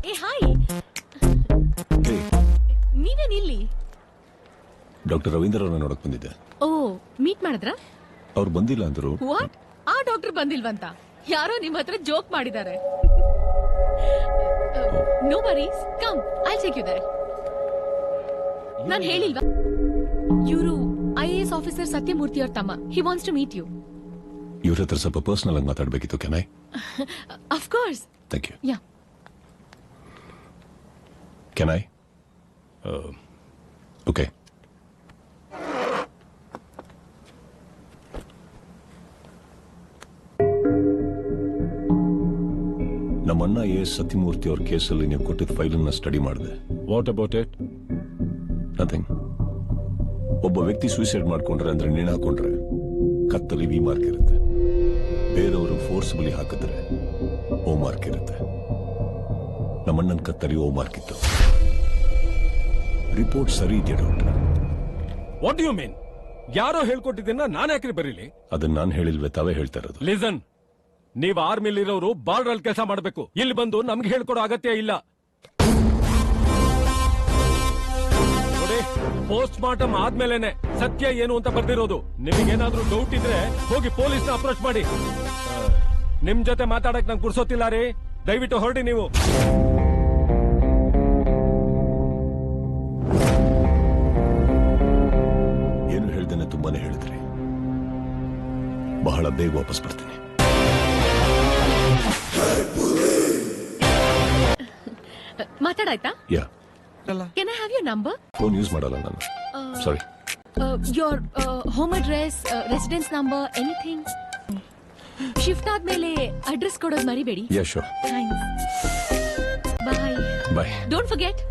ಏ ಹಾಯ್, ನೀವೇನ್ ಇಲ್ಲಿ? ಡಾಕ್ಟರ್ ರವೀಂದ್ರ ಅವ್ರನ್ನ ನೋಡಕ್ ಬಂದಿದ್ದೆ. ಓ, ಮೀಟ್ ಮಾಡಿದ್ರ? ಅವ್ರು ಬಂದಿಲ್ಲ ಅಂದ್ರು. ವಾಟ್? ಆ ಡಾಕ್ಟರ್ ಬಂದಿಲ್ವಂತ ಯಾರೋ ನಿಮ್ ಹತ್ರ ಜೋಕ್ ಮಾಡಿದ್ದಾರೆ. No worries, come, I take you there. ನಾನ್ ಹೇಳಿಲ್ವಾ, ಇವರು IAS ಆಫೀಸರ್ ಸತ್ಯಮೂರ್ತಿ ಅವ್ರ ತಮ್ಮ. He wants to meet you. ಇವ್ರ ಹತ್ರ ಸ್ವಲ್ಪ ಪರ್ಸನಲ್ ಆಗಿ ಮಾತಾಡ್ಬೇಕಿತ್ತು. Can I? Of course. Thank you. Yeah. Can I? Okay. ನಮ್ಮಣ್ಣ AS ಸತ್ಯಮೂರ್ತಿ ಅವ್ರ ಕೇಸಲ್ಲಿ ನೀವು ಕೊಟ್ಟಿದ್ದ ಫೈಲನ್ನ ಸ್ಟಡಿ ಮಾಡಿದೆ. What about it? ನಥಿಂಗ್. ಒಬ್ಬ ವ್ಯಕ್ತಿ ಸೂಸೈಡ್ ಮಾಡ್ಕೊಂಡ್ರೆ ಅಂದ್ರೆ ನೇಣು ಹಾಕೊಂಡ್ರೆ ಕತ್ತಲ್ಲಿ ವಿ ಮಾರ್ಕ್ ಇರುತ್ತೆ. ಬೇರೆಯವರು ಫೋರ್ಸ್ಬಲಿ ಹಾಕಿದ್ರೆ ಓ ಮಾರ್ಕ್ ಇರುತ್ತೆ. ನಮ್ಮಣ್ಣನ ಕತ್ತಲ್ಲಿ ಓ ಮಾರ್ಕ್ ಇತ್ತು. ರಿಪೋರ್ಟ್ ಸರಿ ಇದೆಯಾ ಡಾಕ್ಟರ್? What you mean? ಯಾರೋ ಹೇಳ್ಕೊಟ್ಟಿದ್ದನ್ನ ನಾನು ಯಾಕ್ರಿ ಬರೀಲಿ? ಅದನ್ನ ನಾನು ಹೇಳಿಲ್ವೇ, ತಾವೇ ಹೇಳ್ತಾ ಇರೋದು. ಲಿಸನ್, ನೀವ್ ಆರ್ಮಿಲಿರೋರು ಬಾರ್ಡರ್ ಅಲ್ಲಿ ಕೆಲಸ ಮಾಡಬೇಕು. ಇಲ್ಲಿ ಬಂದು ನಮ್ಗೆ ಹೇಳ್ಕೊಡೋ ಅಗತ್ಯ ಇಲ್ಲ. ನೋಡಿ, ಪೋಸ್ಟ್ ಮಾರ್ಟಮ್ ಆದ್ಮೇಲೆನೆ ಸತ್ಯ ಏನು ಅಂತ ಬರ್ದಿರೋದು. ನಿಮಗೇನಾದ್ರೂ ಡೌಟ್ ಇದ್ರೆ ಹೋಗಿ ಪೊಲೀಸ್ನ ಅಪ್ರೋಚ್ ಮಾಡಿ. ನಿಮ್ ಜೊತೆ ಮಾತಾಡಕ್ ನಂಗೆ ಕುರ್ಸೋತಿಲ್ಲ ರೀ. ದಯವಿಟ್ಟು ಹೊರಡಿ ನೀವು. ಏನು ಹೇಳ್ದೇನೆ ತುಂಬಾನೇ ಹೇಳಿದ್ರಿ. ಬಹಳ ಬೇಗ ವಾಪಸ್ ಬರ್ತೀನಿ. ಮಾತಾಡಾಯ್ತಾ? Yeah. Can I have your number? Phone use ಮಾಡಲ್ಲ ನಾನು. Sorry. Your home address, residence number, anything. Shift ಆದ್ಮೇಲೆ ಅಡ್ರೆಸ್ ಕೊಡೋದು ಮರಿಬೇಡಿ. Yeah, sure. Thanks. Bye. Bye. Don't forget.